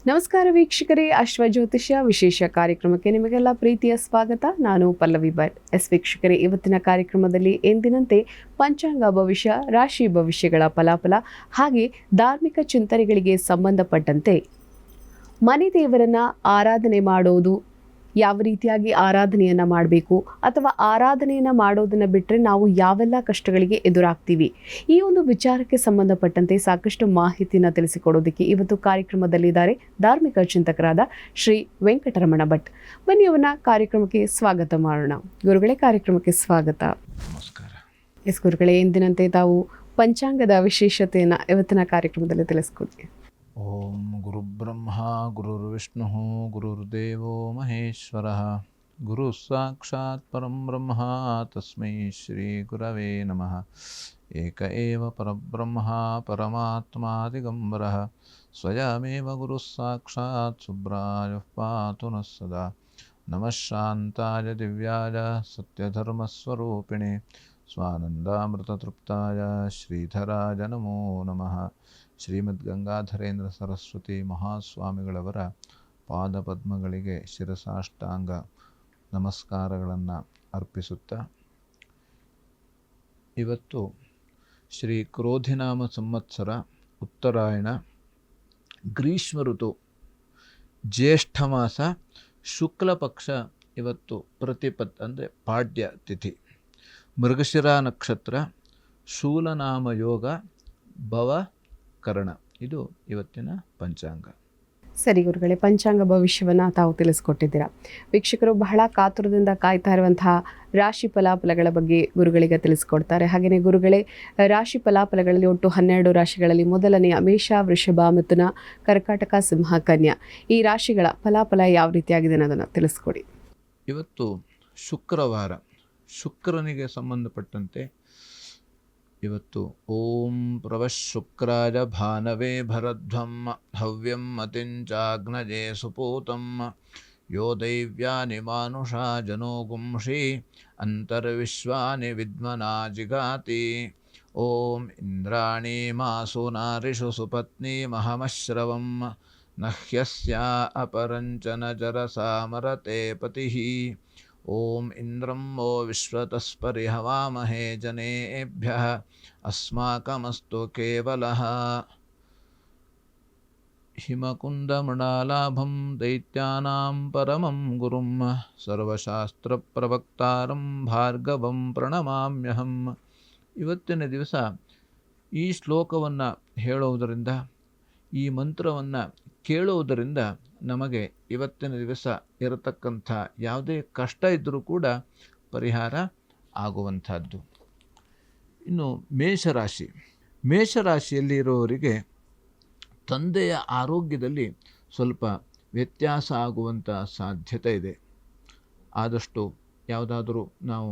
ನಮಸ್ಕಾರ ವೀಕ್ಷಕರೇ, ಅಶ್ವಜ್ಯೋತಿಷ್ಯ ವಿಶೇಷ ಕಾರ್ಯಕ್ರಮಕ್ಕೆ ನಿಮಗೆಲ್ಲ ಪ್ರೀತಿಯ ಸ್ವಾಗತ. ನಾನು ಪಲ್ಲವಿ ಭಟ್. ವೀಕ್ಷಕರೇ, ಇವತ್ತಿನ ಕಾರ್ಯಕ್ರಮದಲ್ಲಿ ಎಂದಿನಂತೆ ಪಂಚಾಂಗ ಭವಿಷ್ಯ, ರಾಶಿ ಭವಿಷ್ಯಗಳ ಫಲಾಫಲ ಹಾಗೆ ಧಾರ್ಮಿಕ ಚಿಂತನೆಗಳಿಗೆ ಸಂಬಂಧಪಟ್ಟಂತೆ ಮನೆ ದೇವರನ್ನ ಆರಾಧನೆ ಮಾಡೋದು, ಯಾವ ರೀತಿಯಾಗಿ ಆರಾಧನೆಯನ್ನು ಮಾಡಬೇಕು ಅಥವಾ ಆರಾಧನೆಯನ್ನು ಮಾಡೋದನ್ನು ಬಿಟ್ಟರೆ ನಾವು ಯಾವೆಲ್ಲ ಕಷ್ಟಗಳಿಗೆ ಎದುರಾಗ್ತೀವಿ, ಈ ಒಂದು ವಿಚಾರಕ್ಕೆ ಸಂಬಂಧಪಟ್ಟಂತೆ ಸಾಕಷ್ಟು ಮಾಹಿತಿಯನ್ನು ತಿಳಿಸಿಕೊಡೋದಕ್ಕೆ ಇವತ್ತು ಕಾರ್ಯಕ್ರಮದಲ್ಲಿದ್ದಾರೆ ಧಾರ್ಮಿಕ ಚಿಂತಕರಾದ ಶ್ರೀ ವೆಂಕಟರಮಣ ಭಟ್. ಬನ್ನಿ ಅವನ ಕಾರ್ಯಕ್ರಮಕ್ಕೆ ಸ್ವಾಗತ ಮಾಡೋಣ. ಗುರುಗಳೇ, ಕಾರ್ಯಕ್ರಮಕ್ಕೆ ಸ್ವಾಗತ. ನಮಸ್ಕಾರ. ಗುರುಗಳೇ, ಎಂದಿನಂತೆ ತಾವು ಪಂಚಾಂಗದ ವಿಶೇಷತೆಯನ್ನು ಇವತ್ತಿನ ಕಾರ್ಯಕ್ರಮದಲ್ಲಿ ತಿಳಿಸ್ಕೊಡಿ. ಓಂ ಗುರುಬ್ರಹ್ಮ ಗುರುರ್ವಿಷ್ಣು ಗುರುರ್ದೇವೋ ಮಹೇಶ್ವರ ಗುರು ಸಾಕ್ಷಾತ್ ಪರಂ ಬ್ರಹ್ಮ ತಸ್ಮೈ ಶ್ರೀ ಗುರವೇ ನಮಃ. ಏಕ ಏವ ಪರಬ್ರಹ್ಮ ಪರಮಾತ್ಮ ದಿಗಂಬರಃ ಸ್ವಯಮೇವ ಗುರು ಸಾಕ್ಷಾತ್ ಶುಭ್ರಾಯಃ ಪಾತು ನಃ ಸದಾ. ನಮಃ ಶಾಂತಾಯ ದಿವ್ಯಾಯ ಸತ್ಯಧರ್ಮಸ್ವರೂಪಿಣೆ ಸ್ವಾನಂದಾಮೃತತೃಪ್ತಾಯ ಶ್ರೀಧರಾಯ ನಮೋ ನಮಃ. ಶ್ರೀಮದ್ ಗಂಗಾಧರೇಂದ್ರ ಸರಸ್ವತಿ ಮಹಾಸ್ವಾಮಿಗಳವರ ಪಾದಪದ್ಮಗಳಿಗೆ ಶಿರಸಾಷ್ಟಾಂಗ ನಮಸ್ಕಾರಗಳನ್ನು ಅರ್ಪಿಸುತ್ತಾ, ಇವತ್ತು ಶ್ರೀ ಕ್ರೋಧಿನಾಮ ಸಂವತ್ಸರ ಉತ್ತರಾಯಣ ಗ್ರೀಷ್ಮ ಋತು ಜ್ಯೇಷ್ಠ ಮಾಸ ಶುಕ್ಲ ಪಕ್ಷ. ಇವತ್ತು ಪ್ರತಿಪತ್ ಅಂದರೆ ಪಾಡ್ಯ ತಿಥಿ, ಮೃಗಶಿರ ನಕ್ಷತ್ರ, ಶೂಲನಾಮ ಯೋಗ, ಭವ ಕರಣ. ಇದು ಇವತ್ತಿನ ಪಂಚಾಂಗ. ಸರಿ ಗುರುಗಳೇ, ಪಂಚಾಂಗ ಭವಿಷ್ಯವನ್ನು ತಾವು ತಿಳಿಸ್ಕೊಟ್ಟಿದ್ದೀರಾ. ವೀಕ್ಷಕರು ಬಹಳ ಕಾತುರದಿಂದ ಕಾಯ್ತಾ ಇರುವಂತಹ ರಾಶಿ ಫಲಾಫಲಗಳ ಬಗ್ಗೆ ಗುರುಗಳಿಗೆ ತಿಳಿಸ್ಕೊಡ್ತಾರೆ. ಹಾಗೆಯೇ ಗುರುಗಳೇ, ರಾಶಿ ಫಲಾಫಲಗಳಲ್ಲಿ ಒಟ್ಟು 12 ರಾಶಿಗಳಲ್ಲಿ ಮೊದಲನೆಯ ಮೇಷ, ವೃಷಭ, ಮಿಥುನ, ಕರ್ಕಾಟಕ, ಸಿಂಹ, ಕನ್ಯಾ, ಈ ರಾಶಿಗಳ ಫಲಾಫಲ ಯಾವ ರೀತಿಯಾಗಿದೆ ಅನ್ನೋದನ್ನು ತಿಳಿಸ್ಕೊಡಿ. ಇವತ್ತು ಶುಕ್ರವಾರ, ಶುಕ್ರನಿಗೆ ಸಂಬಂಧಪಟ್ಟಂತೆ ಇವತ್ತು ಓಂ ಪ್ರವಶುಕ್ರಾಯ ಭಾನವೇ ಭರಧ್ವಂ ಹವ್ಯಂ ಮತಿಂಚಾಗ್ನಜೇ ಸುಪೂತಂ ಯೋ ದೈವ್ಯಾನಿ ಮಾನುಷಾ ಜನೋ ಗುಂಷಿ ಅಂತರ್ವಿಶ್ವಾನಿ ವಿದ್ಮನಾ ಜಿಗಾತಿ. ಓಂ ಇಂದ್ರಾಣಿ ಮಾಸು ನಾರಿಷು ಸುಪತ್ನಿ ಮಹಮಶ್ರವಂ ನಹ್ಯಸ್ಯಾ ಅಪರಂಚನ ಜರಸಾ ಮರತೆ ಪತಿಃ. ಓಂ ಇಂದ್ರಂ ವೋ ವಿಶ್ವತಸ್ಪರಿಹವಾಮಹೇ ಜನೇಭ್ಯಃ ಅಸ್ಮಾಕಮಸ್ತು ಕೇವಲಃ. ಹಿಮಕುಂದಮೃಣಾಲಾಭಂ ದೈತ್ಯಾನಾಂ ಪರಮಂ ಗುರುಂ ಸರ್ವಶಾಸ್ತ್ರಪ್ರವಕ್ತಾರಂ ಭಾರ್ಗವಂ ಪ್ರಣಮಾಮ್ಯಹಂ. ಇವತ್ತಿನ ದಿವಸ ಈ ಶ್ಲೋಕವನ್ನು ಹೇಳುವುದರಿಂದ, ಈ ಮಂತ್ರವನ್ನು ಕೇಳುವುದರಿಂದ ನಮಗೆ ಇವತ್ತಿನ ದಿವಸ ಇರತಕ್ಕಂಥ ಯಾವುದೇ ಕಷ್ಟ ಇದ್ದರೂ ಕೂಡ ಪರಿಹಾರ ಆಗುವಂಥದ್ದು. ಇನ್ನು ಮೇಷರಾಶಿ, ಮೇಷರಾಶಿಯಲ್ಲಿ ಇರುವವರಿಗೆ ತಂದೆಯ ಆರೋಗ್ಯದಲ್ಲಿ ಸ್ವಲ್ಪ ವ್ಯತ್ಯಾಸ ಆಗುವಂಥ ಸಾಧ್ಯತೆ ಇದೆ. ಆದಷ್ಟು ಯಾವುದಾದರೂ ನಾವು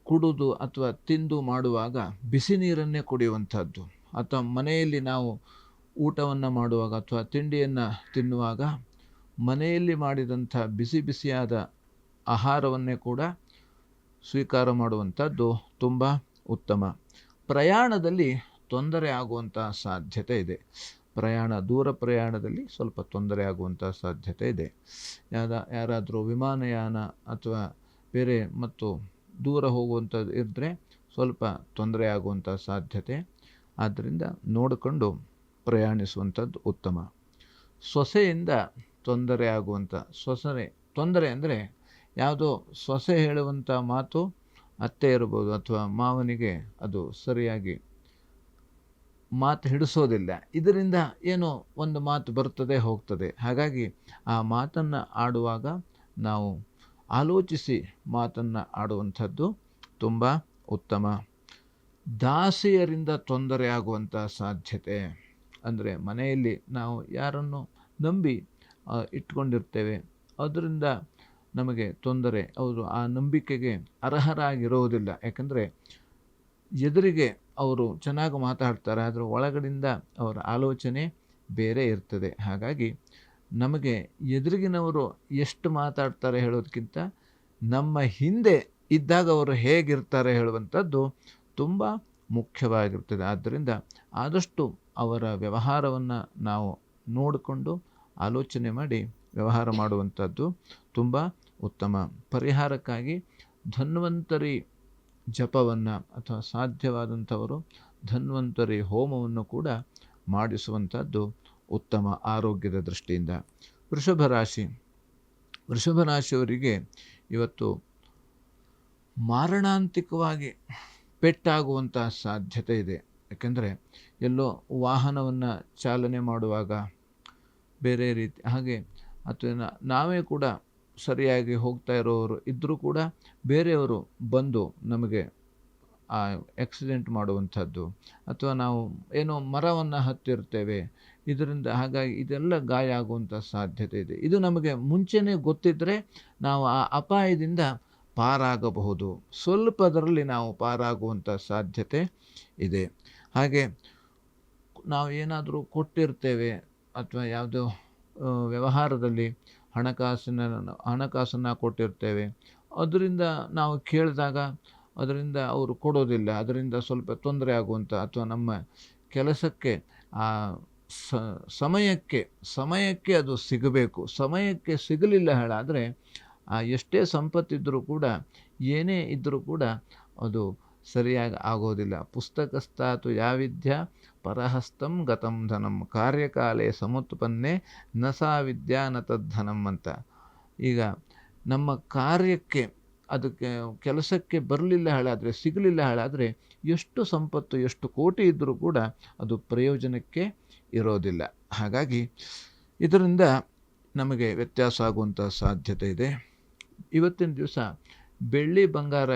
ಕುಡಿದು ಅಥವಾ ತಿಂದು ಮಾಡುವಾಗ ಬಿಸಿ ನೀರನ್ನೇ ಕುಡಿಯುವಂಥದ್ದು, ಅಥವಾ ಮನೆಯಲ್ಲಿ ನಾವು ಊಟವನ್ನು ಮಾಡುವಾಗ ಅಥವಾ ತಿಂಡಿಯನ್ನು ತಿನ್ನುವಾಗ ಮನೆಯಲ್ಲಿ ಮಾಡಿದಂಥ ಬಿಸಿ ಬಿಸಿಯಾದ ಆಹಾರವನ್ನೇ ಕೂಡ ಸ್ವೀಕಾರ ಮಾಡುವಂಥದ್ದು ತುಂಬ ಉತ್ತಮ. ಪ್ರಯಾಣದಲ್ಲಿ ತೊಂದರೆ ಆಗುವಂಥ ಸಾಧ್ಯತೆ ಇದೆ. ದೂರ ಪ್ರಯಾಣದಲ್ಲಿ ಸ್ವಲ್ಪ ತೊಂದರೆ ಆಗುವಂಥ ಸಾಧ್ಯತೆ ಇದೆ. ಯಾರಾದರೂ ವಿಮಾನಯಾನ ಅಥವಾ ಬೇರೆ ಮತ್ತು ದೂರ ಹೋಗುವಂಥದ್ದು ಇದ್ದರೆ ಸ್ವಲ್ಪ ತೊಂದರೆ ಆಗುವಂಥ ಸಾಧ್ಯತೆ. ಆದ್ದರಿಂದ ನೋಡಿಕೊಂಡು ಪ್ರಯಾಣಿಸುವಂಥದ್ದು ಉತ್ತಮ. ಸೊಸೆಯಿಂದ ತೊಂದರೆ ಆಗುವಂಥ, ತೊಂದರೆ ಅಂದರೆ ಯಾವುದೋ ಸೊಸೆ ಹೇಳುವಂಥ ಮಾತು ಅತ್ತೆ ಇರ್ಬೋದು ಅಥವಾ ಮಾವನಿಗೆ ಅದು ಸರಿಯಾಗಿ ಮಾತು ಹಿಡಿಸೋದಿಲ್ಲ. ಇದರಿಂದ ಏನೋ ಒಂದು ಮಾತು ಬರ್ತದೆ ಹೋಗ್ತದೆ. ಹಾಗಾಗಿ ಆ ಮಾತನ್ನು ಆಡುವಾಗ ನಾವು ಆಲೋಚಿಸಿ ಮಾತನ್ನು ಆಡುವಂಥದ್ದು ತುಂಬ ಉತ್ತಮ. ದಾಸಿಯರಿಂದ ತೊಂದರೆ ಆಗುವಂಥ ಸಾಧ್ಯತೆ, ಅಂದರೆ ಮನೆಯಲ್ಲಿ ನಾವು ಯಾರನ್ನು ನಂಬಿ ಇಟ್ಕೊಂಡಿರ್ತೇವೆ, ಅದರಿಂದ ನಮಗೆ ತೊಂದರೆ. ಅವರು ಆ ನಂಬಿಕೆಗೆ ಅರ್ಹರಾಗಿರೋದಿಲ್ಲ. ಯಾಕಂದರೆ ಎದುರಿಗೆ ಅವರು ಚೆನ್ನಾಗಿ ಮಾತಾಡ್ತಾರೆ, ಆದರೆ ಒಳಗಡೆಯಿಂದ ಅವರ ಆಲೋಚನೆ ಬೇರೆ ಇರ್ತದೆ. ಹಾಗಾಗಿ ನಮಗೆ ಎದುರಿಗಿನವರು ಎಷ್ಟು ಮಾತಾಡ್ತಾರೆ ಹೇಳೋದಕ್ಕಿಂತ ನಮ್ಮ ಹಿಂದೆ ಇದ್ದಾಗ ಅವರು ಹೇಗಿರ್ತಾರೆ ಹೇಳುವಂಥದ್ದು ತುಂಬ ಮುಖ್ಯವಾಗಿರ್ತದೆ. ಆದ್ದರಿಂದ ಆದಷ್ಟು ಅವರ ವ್ಯವಹಾರವನ್ನು ನಾವು ನೋಡಿಕೊಂಡು ಆಲೋಚನೆ ಮಾಡಿ ವ್ಯವಹಾರ ಮಾಡುವಂಥದ್ದು ತುಂಬ ಉತ್ತಮ. ಪರಿಹಾರಕ್ಕಾಗಿ ಧನ್ವಂತರಿ ಜಪವನ್ನು ಅಥವಾ ಸಾಧ್ಯವಾದಂಥವರು ಧನ್ವಂತರಿ ಹೋಮವನ್ನು ಕೂಡ ಮಾಡಿಸುವಂಥದ್ದು ಉತ್ತಮ ಆರೋಗ್ಯದ ದೃಷ್ಟಿಯಿಂದ. ವೃಷಭ ರಾಶಿಯವರಿಗೆ ಇವತ್ತು ಮಾರಣಾಂತಿಕವಾಗಿ ಪೆಟ್ಟಾಗುವಂಥ ಸಾಧ್ಯತೆ ಇದೆ. ಯಾಕೆಂದರೆ ಎಲ್ಲೋ ವಾಹನವನ್ನು ಚಾಲನೆ ಮಾಡುವಾಗ ಬೇರೆ ರೀತಿ ಹಾಗೆ ಅಥವಾ ನಾವೇ ಕೂಡ ಸರಿಯಾಗಿ ಹೋಗ್ತಾ ಇರೋರು ಇದ್ದರೂ ಕೂಡ ಬೇರೆಯವರು ಬಂದು ನಮಗೆ ಆಕ್ಸಿಡೆಂಟ್ ಮಾಡುವಂಥದ್ದು, ಅಥವಾ ನಾವು ಏನೋ ಮರವನ್ನು ಹತ್ತಿರ್ತೇವೆ, ಇದರಿಂದ ಹಾಗಾಗಿ ಇದೆಲ್ಲ ಗಾಯ ಆಗುವಂಥ ಸಾಧ್ಯತೆ ಇದೆ. ಇದು ನಮಗೆ ಮುಂಚೆನೇ ಗೊತ್ತಿದ್ದರೆ ನಾವು ಆ ಅಪಾಯದಿಂದ ಪಾರಾಗಬಹುದು, ಸ್ವಲ್ಪದರಲ್ಲಿ ನಾವು ಪಾರಾಗುವಂಥ ಸಾಧ್ಯತೆ ಇದೆ. ಹಾಗೆ ನಾವು ಏನಾದರೂ ಕೊಟ್ಟಿರ್ತೇವೆ ಅಥವಾ ಯಾವುದೋ ವ್ಯವಹಾರದಲ್ಲಿ ಹಣಕಾಸನ್ನು ಕೊಟ್ಟಿರ್ತೇವೆ, ಅದರಿಂದ ನಾವು ಕೇಳಿದಾಗ ಅದರಿಂದ ಅವರು ಕೊಡೋದಿಲ್ಲ, ಅದರಿಂದ ಸ್ವಲ್ಪ ತೊಂದರೆ ಆಗುವಂಥ ಅಥವಾ ನಮ್ಮ ಕೆಲಸಕ್ಕೆ ಆ ಸಮಯಕ್ಕೆ ಅದು ಸಿಗಬೇಕು, ಸಮಯಕ್ಕೆ ಸಿಗಲಿಲ್ಲ ಹೇಳಾದರೆ ಎಷ್ಟೇ ಸಂಪತ್ತಿದ್ದರೂ ಕೂಡ ಏನೇ ಇದ್ದರೂ ಕೂಡ ಅದು ಸರಿಯಾಗಿ ಆಗೋದಿಲ್ಲ. ಪುಸ್ತಕಸ್ಥಾತು ಯಾವಿದ್ಯ ಪರಹಸ್ತಂ ಗತಂ ಧನಂ ಕಾರ್ಯಕಾಲೇ ಸಮುತ್ಪನ್ನೆ ನ ಸಾ ವಿದ್ಯಾ ನ ತದ್ಧನಂ ಅಂತ. ಈಗ ನಮ್ಮ ಕಾರ್ಯಕ್ಕೆ ಅದಕ್ಕೆ ಕೆಲಸಕ್ಕೆ ಬರಲಿಲ್ಲ ಹೇಳಾದರೆ, ಸಿಗಲಿಲ್ಲ ಹೇಳಾದರೆ ಎಷ್ಟು ಸಂಪತ್ತು ಎಷ್ಟು ಕೋಟಿ ಇದ್ದರೂ ಕೂಡ ಅದು ಪ್ರಯೋಜನಕ್ಕೆ ಇರೋದಿಲ್ಲ. ಹಾಗಾಗಿ ಇದರಿಂದ ನಮಗೆ ವ್ಯತ್ಯಾಸ ಆಗುವಂಥ ಸಾಧ್ಯತೆ ಇದೆ. ಇವತ್ತಿನ ದಿವಸ ಬೆಳ್ಳಿ ಬಂಗಾರ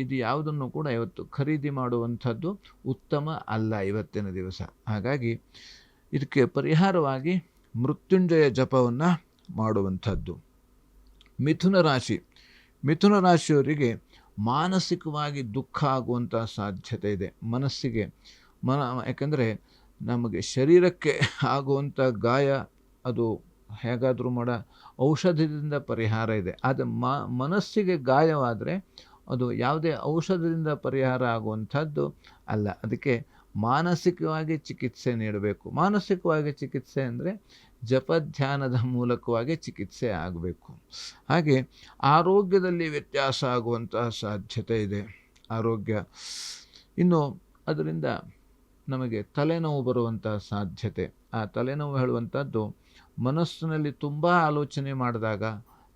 ಇದು ಯಾವುದನ್ನು ಕೂಡ ಇವತ್ತು ಖರೀದಿ ಮಾಡುವಂಥದ್ದು ಉತ್ತಮ ಅಲ್ಲ ಇವತ್ತಿನ ದಿವಸ. ಹಾಗಾಗಿ ಇದಕ್ಕೆ ಪರಿಹಾರವಾಗಿ ಮೃತ್ಯುಂಜಯ ಜಪವನ್ನು ಮಾಡುವಂಥದ್ದು. ಮಿಥುನ ರಾಶಿಯವರಿಗೆ ಮಾನಸಿಕವಾಗಿ ದುಃಖ ಆಗುವಂಥ ಸಾಧ್ಯತೆ ಇದೆ. ಮನಸ್ಸಿಗೆ ಯಾಕೆಂದರೆ ನಮಗೆ ಶರೀರಕ್ಕೆ ಆಗುವಂಥ ಗಾಯ ಅದು ಹೇಗಾದರೂ ಔಷಧದಿಂದ ಪರಿಹಾರ ಇದೆ. ಆದರೆ ಮನಸ್ಸಿಗೆ ಗಾಯವಾದರೆ ಅದು ಯಾವುದೇ ಔಷಧದಿಂದ ಪರಿಹಾರ ಆಗುವಂಥದ್ದು ಅಲ್ಲ. ಅದಕ್ಕೆ ಮಾನಸಿಕವಾಗಿ ಚಿಕಿತ್ಸೆ ನೀಡಬೇಕು. ಮಾನಸಿಕವಾಗಿ ಚಿಕಿತ್ಸೆ ಅಂದರೆ ಜಪಧ್ಯಾನದ ಮೂಲಕವಾಗಿ ಚಿಕಿತ್ಸೆ ಆಗಬೇಕು. ಹಾಗೆ ಆರೋಗ್ಯದಲ್ಲಿ ವ್ಯತ್ಯಾಸ ಆಗುವಂತಹ ಸಾಧ್ಯತೆ ಇದೆ. ಇನ್ನು ಅದರಿಂದ ನಮಗೆ ತಲೆನೋವು ಬರುವಂತಹ ಸಾಧ್ಯತೆ. ಆ ತಲೆನೋವು ಹೇಳುವಂಥದ್ದು ಮನಸ್ಸಿನಲ್ಲಿ ತುಂಬ ಆಲೋಚನೆ ಮಾಡಿದಾಗ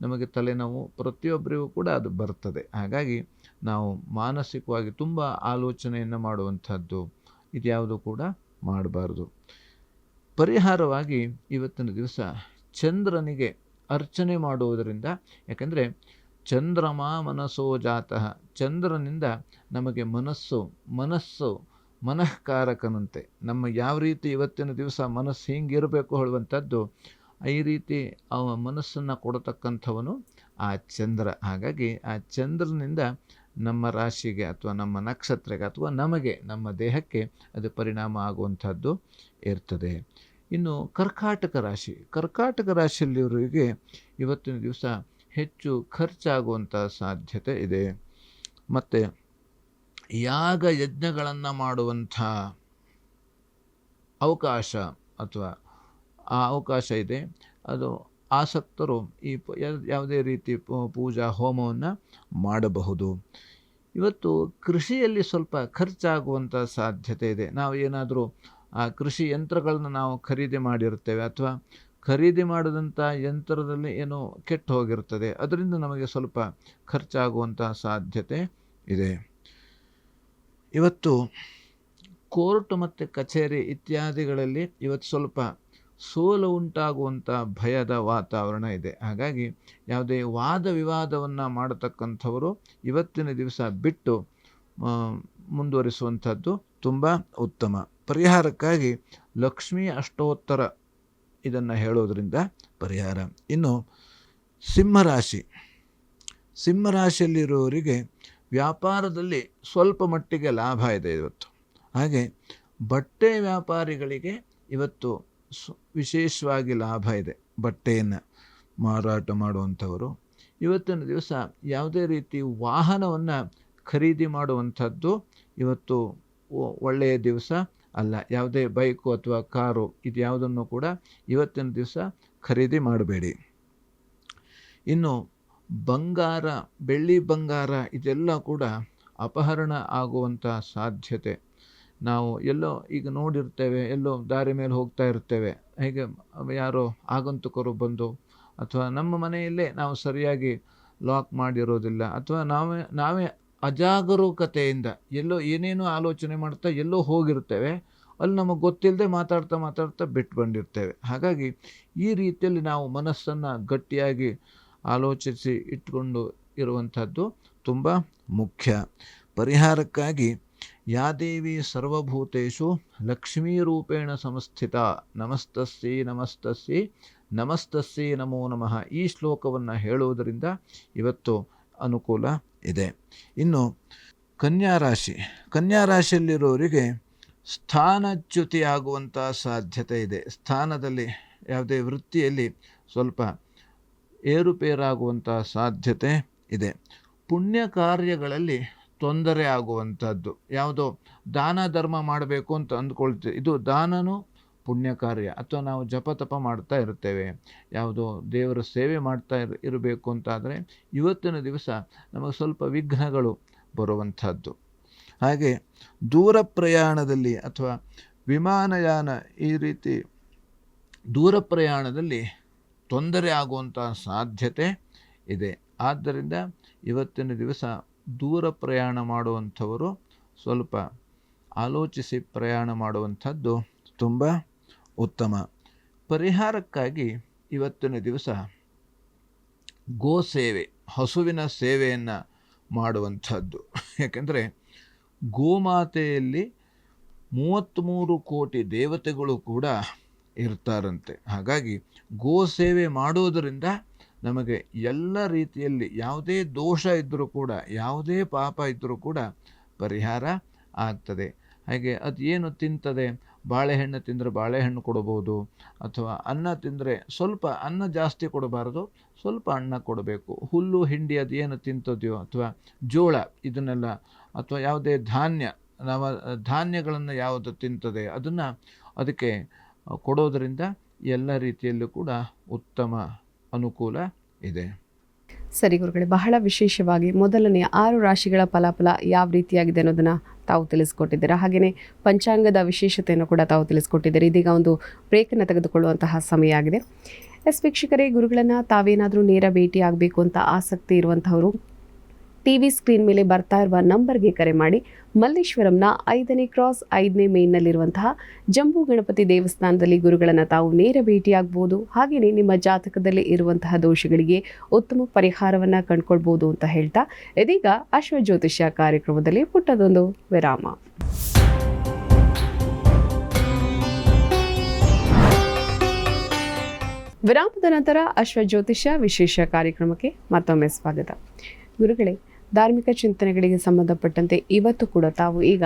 ನಮಗೆ ತಲೆನೋವು ಪ್ರತಿಯೊಬ್ಬರಿಗೂ ಕೂಡ ಅದು ಬರ್ತದೆ. ಹಾಗಾಗಿ ನಾವು ಮಾನಸಿಕವಾಗಿ ತುಂಬ ಆಲೋಚನೆಯನ್ನು ಮಾಡುವಂಥದ್ದು ಇದ್ಯಾವುದು ಕೂಡ ಮಾಡಬಾರ್ದು. ಪರಿಹಾರವಾಗಿ ಇವತ್ತಿನ ದಿವಸ ಚಂದ್ರನಿಗೆ ಅರ್ಚನೆ ಮಾಡುವುದರಿಂದ, ಯಾಕೆಂದರೆ ಚಂದ್ರಮ ಮನಸ್ಸೋ ಜಾತಃ, ಚಂದ್ರನಿಂದ ನಮಗೆ ಮನಃಕಾರಕನಂತೆ ನಮ್ಮ ಯಾವ ರೀತಿ ಇವತ್ತಿನ ದಿವಸ ಮನಸ್ಸು ಹಿಂಗಿರಬೇಕು ಹೇಳುವಂಥದ್ದು ಈ ರೀತಿ ಮನಸ್ಸನ್ನು ಕೊಡತಕ್ಕಂಥವನು ಆ ಚಂದ್ರ. ಹಾಗಾಗಿ ಆ ಚಂದ್ರನಿಂದ ನಮ್ಮ ರಾಶಿಗೆ ಅಥವಾ ನಮ್ಮ ನಕ್ಷತ್ರಕ್ಕೆ ಅಥವಾ ನಮ್ಮ ದೇಹಕ್ಕೆ ಅದು ಪರಿಣಾಮ ಆಗುವಂಥದ್ದು ಇರ್ತದೆ. ಇನ್ನು ಕರ್ಕಾಟಕ ರಾಶಿಯಲ್ಲಿಯವರಿಗೆ ಇವತ್ತಿನ ದಿವಸ ಹೆಚ್ಚು ಖರ್ಚಾಗುವಂಥ ಸಾಧ್ಯತೆ ಇದೆ. ಮತ್ತು ಯಾಗ ಯಜ್ಞಗಳನ್ನು ಮಾಡುವಂಥ ಅವಕಾಶ ಅಥವಾ ಆ ಅವಕಾಶ ಇದೆ. ಅದು ಆಸಕ್ತರು ಈ ಯಾವುದೇ ರೀತಿ ಪೂಜಾ ಹೋಮವನ್ನು ಮಾಡಬಹುದು. ಇವತ್ತು ಕೃಷಿಯಲ್ಲಿ ಸ್ವಲ್ಪ ಖರ್ಚಾಗುವಂಥ ಸಾಧ್ಯತೆ ಇದೆ. ನಾವು ಏನಾದರೂ ಆ ಕೃಷಿ ಯಂತ್ರಗಳನ್ನು ನಾವು ಖರೀದಿ ಮಾಡಿರ್ತೇವೆ ಅಥವಾ ಖರೀದಿ ಮಾಡಿದಂಥ ಯಂತ್ರದಲ್ಲಿ ಏನೋ ಕೆಟ್ಟು ಹೋಗಿರ್ತದೆ, ಅದರಿಂದ ನಮಗೆ ಸ್ವಲ್ಪ ಖರ್ಚಾಗುವಂಥ ಸಾಧ್ಯತೆ ಇದೆ. ಇವತ್ತು ಕೋರ್ಟ್ ಮತ್ತು ಕಚೇರಿ ಇತ್ಯಾದಿಗಳಲ್ಲಿ ಇವತ್ತು ಸ್ವಲ್ಪ ಸೋಲು ಉಂಟಾಗುವಂಥ ಭಯದ ವಾತಾವರಣ ಇದೆ. ಹಾಗಾಗಿ ಯಾವುದೇ ವಾದ ವಿವಾದವನ್ನು ಮಾಡತಕ್ಕಂಥವರು ಇವತ್ತಿನ ದಿವಸ ಬಿಟ್ಟು ಮುಂದುವರಿಸುವಂಥದ್ದು ತುಂಬ ಉತ್ತಮ. ಪರಿಹಾರಕ್ಕಾಗಿ ಲಕ್ಷ್ಮೀ ಅಷ್ಟೋತ್ತರ ಇದನ್ನು ಹೇಳೋದ್ರಿಂದ ಪರಿಹಾರ. ಇನ್ನು ಸಿಂಹರಾಶಿಯಲ್ಲಿರುವವರಿಗೆ ವ್ಯಾಪಾರದಲ್ಲಿ ಸ್ವಲ್ಪ ಮಟ್ಟಿಗೆ ಲಾಭ ಇದೆ ಇವತ್ತು. ಹಾಗೆ ಬಟ್ಟೆ ವ್ಯಾಪಾರಿಗಳಿಗೆ ಇವತ್ತು ವಿಶೇಷವಾಗಿ ಲಾಭ ಇದೆ. ಬಟ್ಟೆಯನ್ನು ಮಾರಾಟ ಮಾಡುವಂಥವರು ಇವತ್ತಿನ ದಿವಸ ಯಾವುದೇ ರೀತಿ ವಾಹನವನ್ನು ಖರೀದಿ ಮಾಡುವಂಥದ್ದು ಇವತ್ತು ಒಳ್ಳೆಯ ದಿವಸ ಅಲ್ಲ. ಯಾವುದೇ ಬೈಕು ಅಥವಾ ಕಾರು ಇದು ಯಾವುದನ್ನು ಕೂಡ ಇವತ್ತಿನ ದಿವಸ ಖರೀದಿ ಮಾಡಬೇಡಿ. ಇನ್ನು ಬಂಗಾರ, ಬೆಳ್ಳಿ ಬಂಗಾರ ಇದೆಲ್ಲ ಕೂಡ ಅಪಹರಣ ಆಗುವಂಥ ಸಾಧ್ಯತೆ. ನಾವು ಎಲ್ಲೋ ಈಗ ನೋಡಿರ್ತೇವೆ, ಎಲ್ಲೋ ದಾರಿ ಮೇಲೆ ಹೋಗ್ತಾ ಇರ್ತೇವೆ, ಹೇಗೆ ಯಾರೋ ಆಗಂತುಕರು ಬಂದು, ಅಥವಾ ನಮ್ಮ ಮನೆಯಲ್ಲೇ ನಾವು ಸರಿಯಾಗಿ ಲಾಕ್ ಮಾಡಿರೋದಿಲ್ಲ, ಅಥವಾ ನಾವೇ ಅಜಾಗರೂಕತೆಯಿಂದ ಎಲ್ಲೋ ಏನೇನೋ ಆಲೋಚನೆ ಮಾಡ್ತಾ ಎಲ್ಲೋ ಹೋಗಿರ್ತೇವೆ, ಅಲ್ಲಿ ನಮಗೆ ಗೊತ್ತಿಲ್ಲದೆ ಮಾತಾಡ್ತಾ ಬಿಟ್ಟು ಬಂದಿರ್ತೇವೆ. ಹಾಗಾಗಿ ಈ ರೀತಿಯಲ್ಲಿ ನಾವು ಮನಸ್ಸನ್ನು ಗಟ್ಟಿಯಾಗಿ ಆಲೋಚಿಸಿ ಇಟ್ಕೊಂಡು ಇರುವಂಥದ್ದು ತುಂಬ ಮುಖ್ಯ. ಪರಿಹಾರಕ್ಕಾಗಿ ಯಾ ದೇವಿ ಸರ್ವಭೂತೇಷು ಲಕ್ಷ್ಮೀರೂಪೇಣ ಸಂಸ್ಥಿತ ನಮಸ್ತಸ್ಯೈ ನಮಸ್ತಸ್ಯೈ ನಮಸ್ತಸ್ಯೈ ನಮೋ ನಮಃ ಈ ಶ್ಲೋಕವನ್ನು ಹೇಳುವುದರಿಂದ ಇವತ್ತು ಅನುಕೂಲ ಇದೆ. ಇನ್ನು ಕನ್ಯಾ ರಾಶಿಯಲ್ಲಿರೋರಿಗೆ ಸ್ಥಾನಚ್ಯುತಿ ಆಗುವಂಥ ಸಾಧ್ಯತೆ ಇದೆ. ಸ್ಥಾನದಲ್ಲಿ ಯಾವುದೇ ವೃತ್ತಿಯಲ್ಲಿ ಸ್ವಲ್ಪ ಏರುಪೇರಾಗುವಂಥ ಸಾಧ್ಯತೆ ಇದೆ. ಪುಣ್ಯ ಕಾರ್ಯಗಳಲ್ಲಿ ತೊಂದರೆ ಆಗುವಂಥದ್ದು. ಯಾವುದೋ ದಾನ ಧರ್ಮ ಮಾಡಬೇಕು ಅಂತ ಅಂದ್ಕೊಳ್ತೀವಿ, ಇದು ದಾನನೂ ಪುಣ್ಯ ಕಾರ್ಯ, ಅಥವಾ ನಾವು ಜಪತಪ ಮಾಡ್ತಾ ಇರ್ತೇವೆ, ಯಾವುದೋ ದೇವರ ಸೇವೆ ಮಾಡ್ತಾ ಇರಬೇಕು ಅಂತಾದರೆ ಇವತ್ತಿನ ದಿವಸ ನಮಗೆ ಸ್ವಲ್ಪ ವಿಘ್ನಗಳು ಬರುವಂಥದ್ದು. ಹಾಗೆ ದೂರ ಪ್ರಯಾಣದಲ್ಲಿ ಅಥವಾ ವಿಮಾನಯಾನ ಈ ರೀತಿ ದೂರ ಪ್ರಯಾಣದಲ್ಲಿ ತೊಂದರೆ ಆಗುವಂಥ ಸಾಧ್ಯತೆ ಇದೆ. ಆದ್ದರಿಂದ ಇವತ್ತಿನ ದಿವಸ ದೂರ ಪ್ರಯಾಣ ಮಾಡುವಂಥವರು ಸ್ವಲ್ಪ ಆಲೋಚಿಸಿ ಪ್ರಯಾಣ ಮಾಡುವಂಥದ್ದು ತುಂಬ ಉತ್ತಮ. ಪರಿಹಾರಕ್ಕಾಗಿ ಇವತ್ತಿನ ದಿವಸ ಗೋಸೇವೆ, ಹಸುವಿನ ಸೇವೆಯನ್ನು ಮಾಡುವಂಥದ್ದು. ಯಾಕೆಂದರೆ ಗೋಮಾತೆಯಲ್ಲಿ 33 ಕೋಟಿ ದೇವತೆಗಳು ಕೂಡ ಇರ್ತಾರಂತೆ. ಹಾಗಾಗಿ ಗೋಸೇವೆ ಮಾಡೋದರಿಂದ ನಮಗೆ ಎಲ್ಲ ರೀತಿಯಲ್ಲಿ ಯಾವುದೇ ದೋಷ ಇದ್ದರೂ ಕೂಡ, ಯಾವುದೇ ಪಾಪ ಇದ್ದರೂ ಕೂಡ ಪರಿಹಾರ ಆಗ್ತದೆ. ಹಾಗೆ ಅದು ಏನು ತಿಂತದೆ, ಬಾಳೆಹಣ್ಣು ತಿಂದರೆ ಬಾಳೆಹಣ್ಣು ಕೊಡಬಹುದು, ಅಥವಾ ಅನ್ನ ತಿಂದರೆ ಸ್ವಲ್ಪ ಅನ್ನ ಜಾಸ್ತಿ ಕೊಡಬಾರದು, ಸ್ವಲ್ಪ ಅನ್ನ ಕೊಡಬೇಕು. ಹುಲ್ಲು ಹಿಂಡಿ ಅದು ಏನು ತಿಂತದೆಯೋ, ಅಥವಾ ಜೋಳ ಇದನ್ನೆಲ್ಲ, ಅಥವಾ ಯಾವುದೇ ಧಾನ್ಯಗಳನ್ನು ಯಾವುದು ತಿಂತದೆ ಅದನ್ನು ಅದಕ್ಕೆ ಕೊಡೋದರಿಂದ ಎಲ್ಲ ರೀತಿಯಲ್ಲೂ ಕೂಡ ಉತ್ತಮ ಅನುಕೂಲ ಇದೆ. ಸರಿ ಗುರುಗಳೇ, ಬಹಳ ವಿಶೇಷವಾಗಿ ಮೊದಲನೆಯ 6 ರಾಶಿಗಳ ಫಲಾಫಲ ಯಾವ ರೀತಿಯಾಗಿದೆ ಅನ್ನೋದನ್ನು ತಾವು ತಿಳಿಸ್ಕೊಟ್ಟಿದ್ದೀರಾ. ಹಾಗೆಯೇ ಪಂಚಾಂಗದ ವಿಶೇಷತೆಯನ್ನು ಕೂಡ ತಾವು ತಿಳಿಸ್ಕೊಟ್ಟಿದ್ದೀರಿ. ಇದೀಗ ಒಂದು ಬ್ರೇಕನ್ನು ತೆಗೆದುಕೊಳ್ಳುವಂತಹ ಸಮಯ ಆಗಿದೆ. ವೀಕ್ಷಕರೇ, ಗುರುಗಳನ್ನು ತಾವೇನಾದರೂ ನೇರ ಭೇಟಿ ಆಗಬೇಕು ಅಂತ ಆಸಕ್ತಿ ಇರುವಂಥವರು ಟಿವಿ ಸ್ಕ್ರೀನ್ ಮೇಲೆ ಬರ್ತಾ ಇರುವ ನಂಬರ್ಗೆ ಕರೆ ಮಾಡಿ. ಮಲ್ಲೇಶ್ವರಂನ 5ನೇ ಕ್ರಾಸ್ 5ನೇ ಮೇನ್ನಲ್ಲಿರುವಂತಹ ಜಂಬೂ ಗಣಪತಿ ದೇವಸ್ಥಾನದಲ್ಲಿ ಗುರುಗಳನ್ನು ತಾವು ನೇರ ಭೇಟಿಯಾಗಬಹುದು. ಹಾಗೆಯೇ ನಿಮ್ಮ ಜಾತಕದಲ್ಲಿ ಇರುವಂತಹ ದೋಷಗಳಿಗೆ ಉತ್ತಮ ಪರಿಹಾರವನ್ನು ಕಂಡುಕೊಳ್ಬೋದು ಅಂತ ಹೇಳ್ತಾ, ಇದೀಗ ಅಶ್ವಜ್ಯೋತಿಷ್ಯ ಕಾರ್ಯಕ್ರಮದಲ್ಲಿ ಪುಟ್ಟದೊಂದು ವಿರಾಮ. ವಿರಾಮದ ನಂತರ ಅಶ್ವಜ್ಯೋತಿಷ್ಯ ವಿಶೇಷ ಕಾರ್ಯಕ್ರಮಕ್ಕೆ ಮತ್ತೊಮ್ಮೆ ಸ್ವಾಗತ. ಗುರುಗಳೇ, ಧಾರ್ಮಿಕ ಚಿಂತನೆಗಳಿಗೆ ಸಂಬಂಧಪಟ್ಟಂತೆ ಇವತ್ತು ಕೂಡ ತಾವು ಈಗ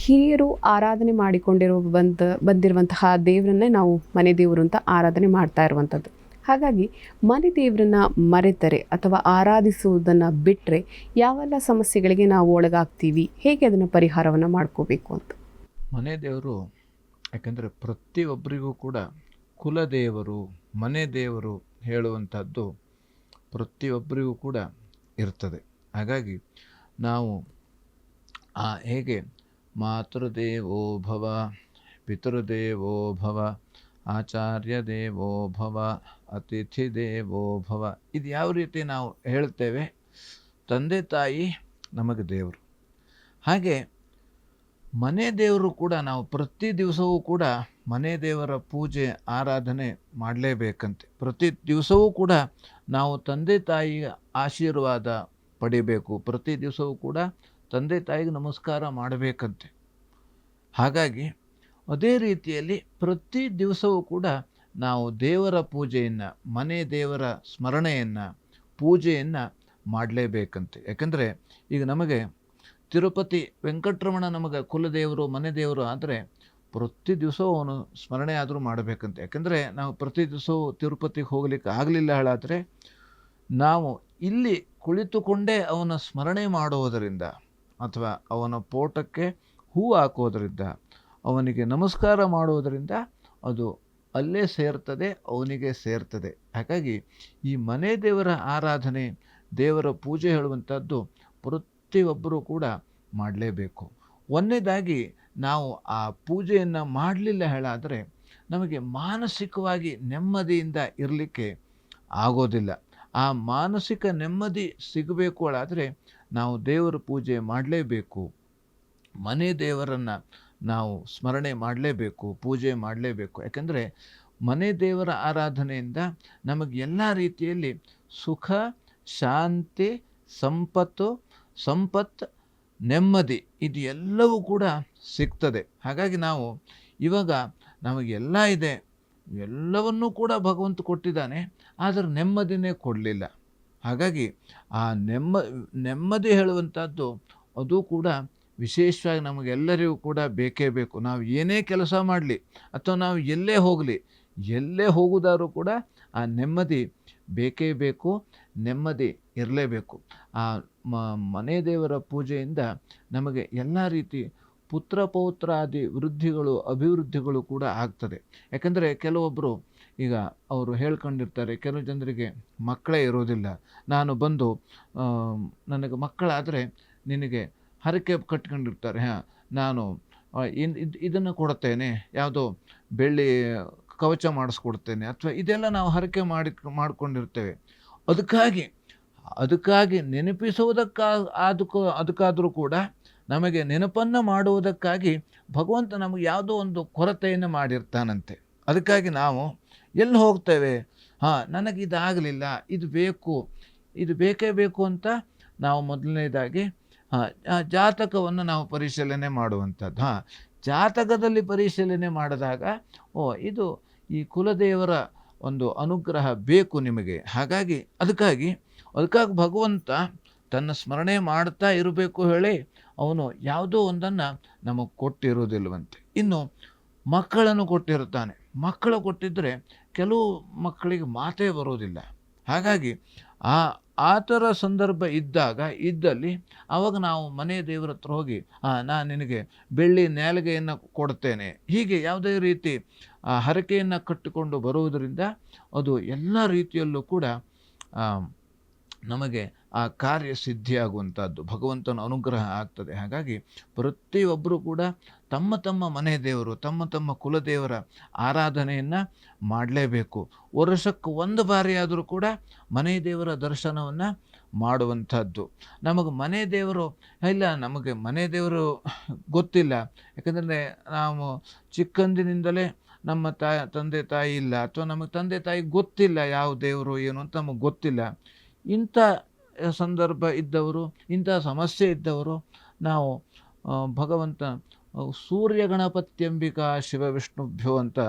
ಹಿರಿಯರು ಆರಾಧನೆ ಬಂದಿರುವಂತಹ ದೇವರನ್ನೇ ನಾವು ಮನೆ ದೇವರು ಅಂತ ಆರಾಧನೆ ಮಾಡ್ತಾ ಇರುವಂಥದ್ದು. ಹಾಗಾಗಿ ಮನೆ ದೇವರನ್ನ ಮರೆತರೆ ಅಥವಾ ಆರಾಧಿಸುವುದನ್ನು ಬಿಟ್ಟರೆ ಯಾವೆಲ್ಲ ಸಮಸ್ಯೆಗಳಿಗೆ ನಾವು ಒಳಗಾಗ್ತೀವಿ, ಹೇಗೆ ಅದನ್ನು ಪರಿಹಾರವನ್ನು ಮಾಡ್ಕೋಬೇಕು ಅಂತ? ಮನೆ ದೇವರು, ಯಾಕಂದರೆ ಪ್ರತಿಯೊಬ್ಬರಿಗೂ ಕೂಡ ಕುಲದೇವರು, ಮನೆ ದೇವರು ಹೇಳುವಂಥದ್ದು ಪ್ರತಿಯೊಬ್ಬರಿಗೂ ಕೂಡ ಇರ್ತದೆ. ಹಾಗಾಗಿ ನಾವು ಹೇಗೆ ಮಾತೃದೇವೋ ಭವ, ಪಿತೃದೇವೋ ಭವ, ಆಚಾರ್ಯ ದೇವೋ ಭವ, ಅತಿಥಿ ದೇವೋ ಭವ, ಇದು ಯಾವ ರೀತಿ ನಾವು ಹೇಳ್ತೇವೆ, ತಂದೆ ತಾಯಿ ನಮಗೆ ದೇವರು. ಹಾಗೆ ಮನೆ ದೇವರು ಕೂಡ ನಾವು ಪ್ರತಿ ದಿವಸವೂ ಕೂಡ ಮನೆ ದೇವರ ಪೂಜೆ ಆರಾಧನೆ ಮಾಡಲೇಬೇಕಂತೆ. ಪ್ರತಿ ದಿವಸವೂ ಕೂಡ ನಾವು ತಂದೆ ತಾಯಿಯ ಆಶೀರ್ವಾದ ಪಡಿಬೇಕು. ಪ್ರತಿ ದಿವಸವೂ ಕೂಡ ತಂದೆ ತಾಯಿಗೆ ನಮಸ್ಕಾರ ಮಾಡಬೇಕಂತೆ. ಹಾಗಾಗಿ ಅದೇ ರೀತಿಯಲ್ಲಿ ಪ್ರತಿ ದಿವಸವೂ ಕೂಡ ನಾವು ದೇವರ ಪೂಜೆಯನ್ನು, ಮನೆ ದೇವರ ಸ್ಮರಣೆಯನ್ನು, ಪೂಜೆಯನ್ನು ಮಾಡಲೇಬೇಕಂತೆ. ಯಾಕಂದರೆ ಈಗ ನಮಗೆ ತಿರುಪತಿ ವೆಂಕಟರಮಣ ನಮಗೆ ಕುಲದೇವರು, ಮನೆ ದೇವರು ಆದರೆ ಪ್ರತಿ ದಿವಸವೂ ಅವನು ಸ್ಮರಣೆ ಆದರೂ ಮಾಡಬೇಕಂತೆ. ಯಾಕಂದರೆ ನಾವು ಪ್ರತಿ ದಿವಸವೂ ತಿರುಪತಿಗೆ ಹೋಗಲಿಕ್ಕೆ ಆಗಲಿಲ್ಲ ಹೇಳಾದರೆ ನಾವು ಇಲ್ಲಿ ಕುಳಿತುಕೊಂಡೇ ಅವನ ಸ್ಮರಣೆ ಮಾಡುವುದರಿಂದ, ಅಥವಾ ಅವನ ಪೋಟಕ್ಕೆ ಹೂ ಹಾಕೋದರಿಂದ, ಅವನಿಗೆ ನಮಸ್ಕಾರ ಮಾಡುವುದರಿಂದ ಅದು ಅಲ್ಲೇ ಸೇರ್ತದೆ, ಅವನಿಗೆ ಸೇರ್ತದೆ. ಹಾಗಾಗಿ ಈ ಮನೆ ದೇವರ ಆರಾಧನೆ, ದೇವರ ಪೂಜೆ ಹೇಳುವಂಥದ್ದು ಪ್ರತಿಯೊಬ್ಬರೂ ಕೂಡ ಮಾಡಲೇಬೇಕು. ಒಂದನೇದಾಗಿ ನಾವು ಆ ಪೂಜೆಯನ್ನು ಮಾಡಲಿಲ್ಲ ಹೇಳಾದರೆ ನಮಗೆ ಮಾನಸಿಕವಾಗಿ ನೆಮ್ಮದಿಯಿಂದ ಇರಲಿಕ್ಕೆ ಆಗೋದಿಲ್ಲ. ಆ ಮಾನಸಿಕ ನೆಮ್ಮದಿ ಸಿಗಬೇಕು ಹೇಳಾದರೆ ನಾವು ದೇವರ ಪೂಜೆ ಮಾಡಲೇಬೇಕು. ಮನೆ ದೇವರನ್ನು ನಾವು ಸ್ಮರಣೆ ಮಾಡಲೇಬೇಕು, ಪೂಜೆ ಮಾಡಲೇಬೇಕು. ಯಾಕೆಂದರೆ ಮನೆ ದೇವರ ಆರಾಧನೆಯಿಂದ ನಮಗೆ ಎಲ್ಲ ರೀತಿಯಲ್ಲಿ ಸುಖ, ಶಾಂತಿ, ಸಂಪತ್ತು, ನೆಮ್ಮದಿ ಇದು ಎಲ್ಲವೂ ಕೂಡ ಸಿಗ್ತದೆ. ಹಾಗಾಗಿ ನಾವು ಇವಾಗ ನಮಗೆಲ್ಲ ಇದೆ, ಎಲ್ಲವನ್ನೂ ಕೂಡ ಭಗವಂತ ಕೊಟ್ಟಿದ್ದಾನೆ, ಆದರೆ ನೆಮ್ಮದಿನೇ ಕೊಡಲಿಲ್ಲ. ಹಾಗಾಗಿ ಆ ನೆಮ್ಮದಿ ಹೇಳುವಂಥದ್ದು ಅದು ಕೂಡ ವಿಶೇಷವಾಗಿ ನಮಗೆಲ್ಲರಿಗೂ ಕೂಡ ಬೇಕೇ ಬೇಕು. ನಾವು ಏನೇ ಕೆಲಸ ಮಾಡಲಿ ಅಥವಾ ನಾವು ಎಲ್ಲೇ ಹೋಗುವುದಾದ್ರೂ ಕೂಡ ಆ ನೆಮ್ಮದಿ ಬೇಕೇ ಬೇಕು, ನೆಮ್ಮದಿ ಇರಲೇಬೇಕು. ಆ ಮನೆ ದೇವರ ಪೂಜೆಯಿಂದ ನಮಗೆ ಎಲ್ಲ ರೀತಿ ಪುತ್ರ ಪೌತ್ರಾದಿ ಅಭಿವೃದ್ಧಿಗಳು ಕೂಡ ಆಗ್ತದೆ. ಯಾಕಂದರೆ ಕೆಲವೊಬ್ಬರು ಈಗ ಅವರು ಹೇಳ್ಕೊಂಡಿರ್ತಾರೆ, ಕೆಲವು ಜನರಿಗೆ ಮಕ್ಕಳೇ ಇರೋದಿಲ್ಲ. ನಾನು ಬಂದು ನನಗೆ ಮಕ್ಕಳಾದರೆ ನಿನಗೆ ಹರಕೆ ಕಟ್ಕೊಂಡಿರ್ತಾರೆ, ನಾನು ಇದನ್ನು ಕೊಡ್ತೇನೆ, ಯಾವುದೋ ಬೆಳ್ಳಿ ಕವಚ ಮಾಡಿಸ್ಕೊಡ್ತೇನೆ, ಅಥವಾ ಇದೆಲ್ಲ ನಾವು ಹರಕೆ ಮಾಡಿಕೊಂಡಿರ್ತೇವೆ. ಅದಕ್ಕಾಗಿ ಅದಕ್ಕಾದರೂ ಕೂಡ ನಮಗೆ ನೆನಪನ್ನು ಮಾಡುವುದಕ್ಕಾಗಿ ಭಗವಂತ ನಮಗೆ ಯಾವುದೋ ಒಂದು ಕೊರತೆಯನ್ನು ಮಾಡಿರ್ತಾನಂತೆ. ಅದಕ್ಕಾಗಿ ನಾವು ಎಲ್ಲಿ ಹೋಗ್ತೇವೆ, ನನಗಿದಾಗಲಿಲ್ಲ, ಇದು ಬೇಕೇ ಬೇಕು ಅಂತ ನಾವು ಮೊದಲನೇದಾಗಿ ಜಾತಕವನ್ನು ನಾವು ಪರಿಶೀಲನೆ ಮಾಡುವಂಥದ್ದು. ಜಾತಕದಲ್ಲಿ ಪರಿಶೀಲನೆ ಮಾಡಿದಾಗ ಇದು ಈ ಕುಲದೇವರ ಒಂದು ಅನುಗ್ರಹ ಬೇಕು ನಿಮಗೆ. ಅದಕ್ಕಾಗಿ ಭಗವಂತ ತನ್ನ ಸ್ಮರಣೆ ಮಾಡ್ತಾ ಇರಬೇಕು ಹೇಳಿ ಅವನು ಯಾವುದೋ ಒಂದನ್ನು ನಮಗೆ ಕೊಟ್ಟಿರೋದಿಲ್ವಂತೆ. ಇನ್ನು ಮಕ್ಕಳನ್ನು ಕೊಟ್ಟಿರ್ತಾನೆ. ಮಕ್ಕಳು ಕೊಟ್ಟಿದ್ದರೆ ಕೆಲವು ಮಕ್ಕಳಿಗೆ ಮಾತೇ ಬರೋದಿಲ್ಲ. ಹಾಗಾಗಿ ಆ ಥರ ಸಂದರ್ಭ ಇದ್ದಲ್ಲಿ ಆವಾಗ ನಾವು ಮನೆ ದೇವರ ಹತ್ರ ಹೋಗಿ ನಾನು ನಿನಗೆ ಬೆಳ್ಳಿ ನೇಲಿಗೆಯನ್ನು ಕೊಡ್ತೇನೆ, ಹೀಗೆ ಯಾವುದೇ ರೀತಿ ಹರಕೆಯನ್ನು ಕಟ್ಟಿಕೊಂಡು ಬರುವುದರಿಂದ ಅದು ಎಲ್ಲ ರೀತಿಯಲ್ಲೂ ಕೂಡ ನಮಗೆ ಆ ಕಾರ್ಯ ಸಿದ್ಧಿಯಾಗುವಂಥದ್ದು, ಭಗವಂತನ ಅನುಗ್ರಹ ಆಗ್ತದೆ. ಹಾಗಾಗಿ ಪ್ರತಿಯೊಬ್ಬರೂ ಕೂಡ ತಮ್ಮ ತಮ್ಮ ಮನೆ ದೇವರು, ತಮ್ಮ ಕುಲದೇವರ ಆರಾಧನೆಯನ್ನು ಮಾಡಲೇಬೇಕು. ವರ್ಷಕ್ಕೆ ಒಂದು ಬಾರಿಯಾದರೂ ಕೂಡ ಮನೆ ದೇವರ ದರ್ಶನವನ್ನು ಮಾಡುವಂಥದ್ದು. ನಮಗೆ ಮನೆ ದೇವರು ಗೊತ್ತಿಲ್ಲ. ಯಾಕಂದರೆ ನಾವು ಚಿಕ್ಕಂದಿನಿಂದಲೇ ನಮ್ಮ ತಂದೆ ತಾಯಿ ಇಲ್ಲ, ಅಥವಾ ನಮಗೆ ತಂದೆ ತಾಯಿ ಗೊತ್ತಿಲ್ಲ ಯಾವ ದೇವರು ಏನು ಅಂತ ನಮಗೆ ಗೊತ್ತಿಲ್ಲ. ಇಂಥ ಸಂದರ್ಭ ಇದ್ದವರು, ಇಂಥ ಸಮಸ್ಯೆ ಇದ್ದವರು ನಾವು ಭಗವಂತ ಸೂರ್ಯ ಗಣಪತ್ಯಂಬಿಕಾ ಶಿವ ವಿಷ್ಣುಭ್ಯೋ ಅಂತ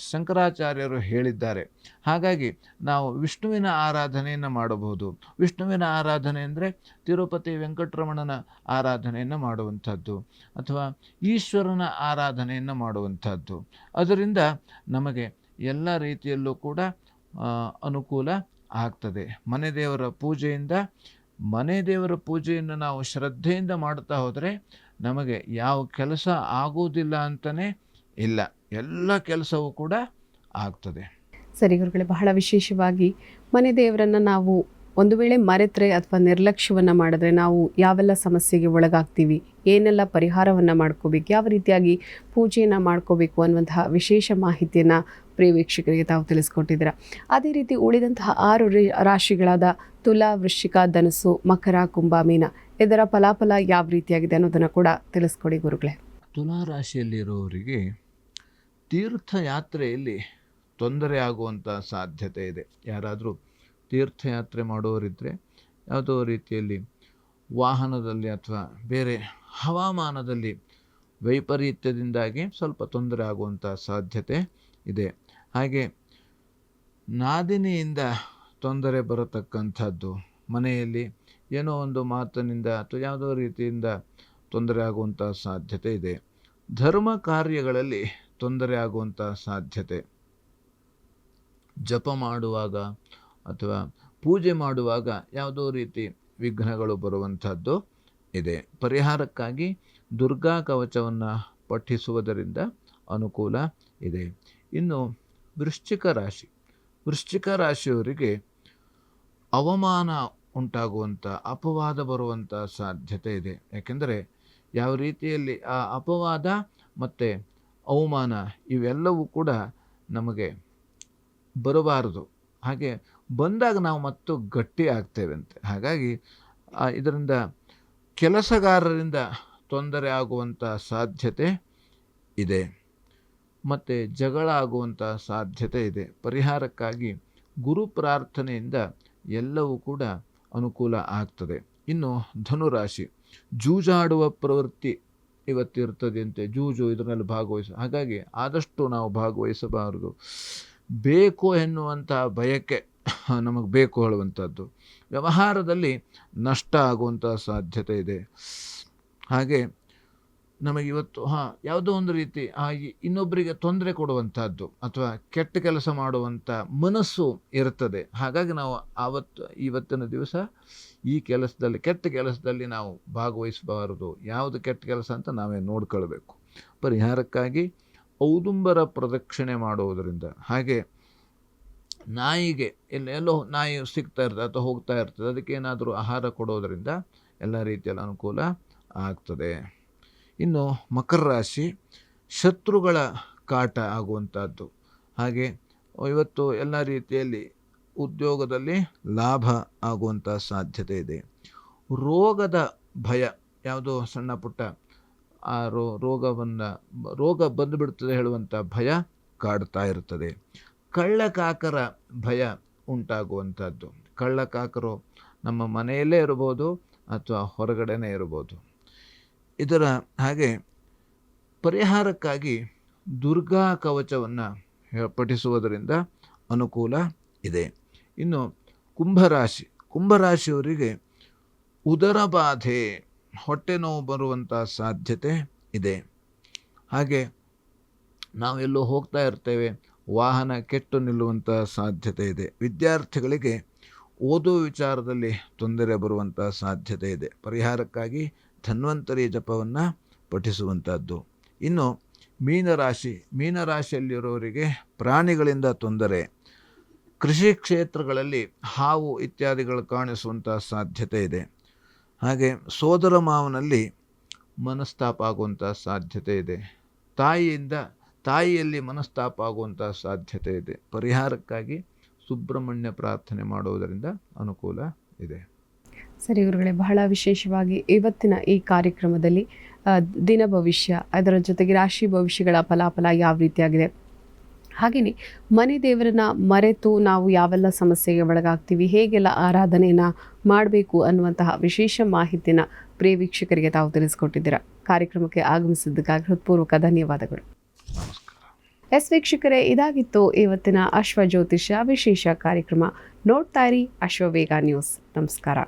ಶಂಕರಾಚಾರ್ಯರು ಹೇಳಿದ್ದಾರೆ. ಹಾಗಾಗಿ ನಾವು ವಿಷ್ಣುವಿನ ಆರಾಧನೆಯನ್ನು ಮಾಡಬಹುದು. ವಿಷ್ಣುವಿನ ಆರಾಧನೆ ಅಂದರೆ ತಿರುಪತಿ ವೆಂಕಟರಮಣನ ಆರಾಧನೆಯನ್ನು ಮಾಡುವಂಥದ್ದು, ಅಥವಾ ಈಶ್ವರನ ಆರಾಧನೆಯನ್ನು ಮಾಡುವಂಥದ್ದು. ಅದರಿಂದ ನಮಗೆ ಎಲ್ಲ ರೀತಿಯಲ್ಲೂ ಕೂಡ ಅನುಕೂಲ ಆಗ್ತದೆ. ಮನೆ ದೇವರ ಪೂಜೆಯನ್ನು ನಾವು ಶ್ರದ್ಧೆಯಿಂದ ಮಾಡ್ತಾ ಹೋದರೆ ನಮಗೆ ಯಾವ ಕೆಲಸ ಆಗುವುದಿಲ್ಲ ಅಂತಲೇ ಇಲ್ಲ, ಎಲ್ಲ ಕೆಲಸವೂ ಕೂಡ ಆಗ್ತದೆ. ಸರಿ ಗುರುಗಳೇ, ಬಹಳ ವಿಶೇಷವಾಗಿ ಮನೆ ದೇವರನ್ನು ನಾವು ಒಂದು ವೇಳೆ ಮರೆತರೆ ಅಥವಾ ನಿರ್ಲಕ್ಷ್ಯವನ್ನು ಮಾಡಿದ್ರೆ ನಾವು ಯಾವೆಲ್ಲ ಸಮಸ್ಯೆಗೆ ಒಳಗಾಗ್ತೀವಿ, ಏನೆಲ್ಲ ಪರಿಹಾರವನ್ನು ಮಾಡ್ಕೋಬೇಕು, ಯಾವ ರೀತಿಯಾಗಿ ಪೂಜೆಯನ್ನು ಮಾಡ್ಕೋಬೇಕು ಅನ್ನುವಂತಹ ವಿಶೇಷ ಮಾಹಿತಿಯನ್ನು ಪ್ರಿಯ ವೀಕ್ಷಕರಿಗೆ ತಾವು ತಿಳಿಸ್ಕೊಟ್ಟಿದ್ದೀರಾ. ಅದೇ ರೀತಿ ಉಳಿದಂತಹ 6 ರಾಶಿಗಳಾದ ತುಲಾ, ವೃಶ್ಚಿಕ, ಧನಸ್ಸು, ಮಕರ, ಕುಂಭ, ಮೀನ ಇದರ ಫಲಾಫಲ ಯಾವ ರೀತಿಯಾಗಿದೆ ಅನ್ನೋದನ್ನು ಕೂಡ ತಿಳಿಸ್ಕೊಡಿ ಗುರುಗಳೇ. ತುಲಾ ರಾಶಿಯಲ್ಲಿರುವವರಿಗೆ ತೀರ್ಥಯಾತ್ರೆಯಲ್ಲಿ ತೊಂದರೆ ಆಗುವಂಥ ಸಾಧ್ಯತೆ ಇದೆ. ಯಾರಾದರೂ ತೀರ್ಥಯಾತ್ರೆ ಮಾಡುವವರಿದ್ದರೆ ಯಾವುದೋ ರೀತಿಯಲ್ಲಿ ವಾಹನದಲ್ಲಿ ಅಥವಾ ಬೇರೆ ಹವಾಮಾನದಲ್ಲಿ ವೈಪರೀತ್ಯದಿಂದಾಗಿ ಸ್ವಲ್ಪ ತೊಂದರೆ ಆಗುವಂಥ ಸಾಧ್ಯತೆ ಇದೆ. ಹಾಗೆ ನಾದಿನಿಯಿಂದ ತೊಂದರೆ ಬರತಕ್ಕಂಥದ್ದು, ಮನೆಯಲ್ಲಿ ಏನೋ ಒಂದು ಮಾತಿನಿಂದ ಅಥವಾ ಯಾವುದೋ ರೀತಿಯಿಂದ ತೊಂದರೆ ಆಗುವಂಥ ಸಾಧ್ಯತೆ ಇದೆ. ಧರ್ಮ ಕಾರ್ಯಗಳಲ್ಲಿ ತೊಂದರೆ ಆಗುವಂಥ ಸಾಧ್ಯತೆ, ಜಪ ಮಾಡುವಾಗ ಅಥವಾ ಪೂಜೆ ಮಾಡುವಾಗ ಯಾವುದೋ ರೀತಿ ವಿಘ್ನಗಳು ಬರುವಂಥದ್ದು ಇದೆ. ಪರಿಹಾರಕ್ಕಾಗಿ ದುರ್ಗಾ ಕವಚವನ್ನು ಪಠಿಸುವುದರಿಂದ ಅನುಕೂಲ ಇದೆ. ಇನ್ನು ವೃಶ್ಚಿಕ ರಾಶಿಯವರಿಗೆ ಅವಮಾನ ಉಂಟಾಗುವಂಥ, ಅಪವಾದ ಬರುವಂಥ ಸಾಧ್ಯತೆ ಇದೆ. ಯಾಕೆಂದರೆ ಯಾವ ರೀತಿಯಲ್ಲಿ ಆ ಅಪವಾದ ಮತ್ತು ಅವಮಾನ ಇವೆಲ್ಲವೂ ಕೂಡ ನಮಗೆ ಬರಬಾರದು. ಹಾಗೆ ಬಂದಾಗ ನಾವು ಮತ್ತು ಗಟ್ಟಿ ಆಗ್ತೇವಂತೆ. ಹಾಗಾಗಿ ಇದರಿಂದ ಕೆಲಸಗಾರರಿಂದ ತೊಂದರೆ ಆಗುವಂಥ ಸಾಧ್ಯತೆ ಇದೆ ಮತ್ತು ಜಗಳ ಆಗುವಂಥ ಸಾಧ್ಯತೆ ಇದೆ. ಪರಿಹಾರಕ್ಕಾಗಿ ಗುರು ಪ್ರಾರ್ಥನೆಯಿಂದ ಎಲ್ಲವೂ ಕೂಡ ಅನುಕೂಲ ಆಗ್ತದೆ. ಇನ್ನು ಧನುರಾಶಿ, ಜೂಜಾಡುವ ಪ್ರವೃತ್ತಿ ಇವತ್ತಿರ್ತದಂತೆ. ಜೂಜು ಇದರಲ್ಲಿ ಹಾಗಾಗಿ ಆದಷ್ಟು ನಾವು ಭಾಗವಹಿಸಬಾರದು. ಬೇಕು ಎನ್ನುವಂಥ ಬಯಕೆ ನಮಗೆ ಬೇಕು ಹೇಳುವಂಥದ್ದು. ವ್ಯವಹಾರದಲ್ಲಿ ನಷ್ಟ ಆಗುವಂಥ ಸಾಧ್ಯತೆ ಇದೆ. ಹಾಗೆ ನಮಗಿವತ್ತು ಯಾವುದೋ ಒಂದು ರೀತಿ ಇನ್ನೊಬ್ಬರಿಗೆ ತೊಂದರೆ ಕೊಡುವಂಥದ್ದು ಅಥವಾ ಕೆಟ್ಟ ಕೆಲಸ ಮಾಡುವಂಥ ಮನಸ್ಸು ಇರ್ತದೆ. ಹಾಗಾಗಿ ನಾವು ಇವತ್ತಿನ ದಿವಸ ಈ ಕೆಲಸದಲ್ಲಿ, ಕೆಟ್ಟ ಕೆಲಸದಲ್ಲಿ ನಾವು ಭಾಗವಹಿಸಬಾರದು. ಯಾವುದು ಕೆಟ್ಟ ಕೆಲಸ ಅಂತ ನಾವೇ ನೋಡ್ಕೊಳ್ಬೇಕು. ಪರಿಹಾರಕ್ಕಾಗಿ ಔದುಂಬರ ಪ್ರದಕ್ಷಿಣೆ ಮಾಡುವುದರಿಂದ, ಹಾಗೆ ನಾಯಿಗೆ ಎಲ್ಲೋ ನಾಯಿ ಸಿಗ್ತಾ ಇರ್ತದೆ ಅಥವಾ ಹೋಗ್ತಾ ಇರ್ತದೆ, ಅದಕ್ಕೆ ಏನಾದರೂ ಆಹಾರ ಕೊಡೋದರಿಂದ ಎಲ್ಲ ರೀತಿಯಲ್ಲಿ ಅನುಕೂಲ ಆಗ್ತದೆ. ಇನ್ನು ಮಕರ ರಾಶಿ, ಶತ್ರುಗಳ ಕಾಟ ಆಗುವಂಥದ್ದು. ಹಾಗೆ ಇವತ್ತು ಎಲ್ಲ ರೀತಿಯಲ್ಲಿ ಉದ್ಯೋಗದಲ್ಲಿ ಲಾಭ ಆಗುವಂಥ ಸಾಧ್ಯತೆ ಇದೆ. ರೋಗದ ಭಯ, ಯಾವುದೋ ಸಣ್ಣ ಪುಟ್ಟ ರೋಗ ಬಂದುಬಿಡ್ತದೆ ಹೇಳುವಂಥ ಭಯ ಕಾಡ್ತಾ ಇರ್ತದೆ. ಕಳ್ಳಕಾಕರ ಭಯ ಉಂಟಾಗುವಂಥದ್ದು. ಕಳ್ಳಕಾಕರು ನಮ್ಮ ಮನೆಯಲ್ಲೇ ಇರ್ಬೋದು ಅಥವಾ ಹೊರಗಡೆನೇ ಇರ್ಬೋದು. ಹಾಗೆ ಪರಿಹಾರಕ್ಕಾಗಿ ದುರ್ಗಾ ಕವಚವನ್ನು ಪಠಿಸುವುದರಿಂದ ಅನುಕೂಲ ಇದೆ. ಇನ್ನು ಕುಂಭರಾಶಿಯವರಿಗೆ ಉದರ ಬಾಧೆ, ಹೊಟ್ಟೆ ನೋವು ಬರುವಂಥ ಸಾಧ್ಯತೆ ಇದೆ. ಹಾಗೆ ನಾವೆಲ್ಲೋ ಹೋಗ್ತಾ ಇರ್ತೇವೆ, ವಾಹನ ಕೆಟ್ಟು ನಿಲ್ಲುವಂಥ ಸಾಧ್ಯತೆ ಇದೆ. ವಿದ್ಯಾರ್ಥಿಗಳಿಗೆ ಓದುವ ವಿಚಾರದಲ್ಲಿ ತೊಂದರೆ ಬರುವಂಥ ಸಾಧ್ಯತೆ ಇದೆ. ಪರಿಹಾರಕ್ಕಾಗಿ ಧನ್ವಂತರಿ ಜಪವನ್ನು ಪಠಿಸುವಂಥದ್ದು. ಇನ್ನು ಮೀನರಾಶಿಯಲ್ಲಿರೋರಿಗೆ ಪ್ರಾಣಿಗಳಿಂದ ತೊಂದರೆ, ಕೃಷಿ ಕ್ಷೇತ್ರಗಳಲ್ಲಿ ಹಾವು ಇತ್ಯಾದಿಗಳು ಕಾಣಿಸುವಂಥ ಸಾಧ್ಯತೆ ಇದೆ. ಹಾಗೆ ಸೋದರ ಮಾವನಲ್ಲಿ ಮನಸ್ತಾಪ ಆಗುವಂಥ ಸಾಧ್ಯತೆ ಇದೆ. ತಾಯಿಯಲ್ಲಿ ಮನಸ್ತಾಪ ಆಗುವಂಥ ಸಾಧ್ಯತೆ ಇದೆ. ಪರಿಹಾರಕ್ಕಾಗಿ ಸುಬ್ರಹ್ಮಣ್ಯ ಪ್ರಾರ್ಥನೆ ಮಾಡುವುದರಿಂದ ಅನುಕೂಲ ಇದೆ. ಸರಿ ಗುರುಗಳೇ, ಬಹಳ ವಿಶೇಷವಾಗಿ ಇವತ್ತಿನ ಈ ಕಾರ್ಯಕ್ರಮದಲ್ಲಿ ದಿನ ಭವಿಷ್ಯ, ಅದರ ಜೊತೆಗೆ ರಾಶಿ ಭವಿಷ್ಯಗಳ ಫಲಾಫಲ ಯಾವ ರೀತಿಯಾಗಿದೆ, ಹಾಗೆಯೇ ಮನೆ ದೇವರನ್ನ ಮರೆತು ನಾವು ಯಾವೆಲ್ಲ ಸಮಸ್ಯೆಗೆ ಒಳಗಾಗ್ತೀವಿ, ಹೇಗೆಲ್ಲ ಆರಾಧನೆಯನ್ನು ಮಾಡಬೇಕು ಅನ್ನುವಂತಹ ವಿಶೇಷ ಮಾಹಿತಿಯನ್ನು ಪ್ರಿಯ ವೀಕ್ಷಕರಿಗೆ ತಾವು ತಿಳಿಸ್ಕೊಟ್ಟಿದ್ದೀರಾ. ಕಾರ್ಯಕ್ರಮಕ್ಕೆ ಆಗಮಿಸಿದ್ದಕ್ಕಾಗಿ ಹೃತ್ಪೂರ್ವಕ ಧನ್ಯವಾದಗಳು. ಎಸ್ ವೀಕ್ಷಕರೇ, ಇದಾಗಿತ್ತು ಇವತ್ತಿನ ಅಶ್ವ ಜ್ಯೋತಿಷ್ಯ ವಿಶೇಷ ಕಾರ್ಯಕ್ರಮ. ನೋಡ್ತಾ ಇರಿ ಅಶ್ವವೇಗ ನ್ಯೂಸ್. ನಮಸ್ಕಾರ.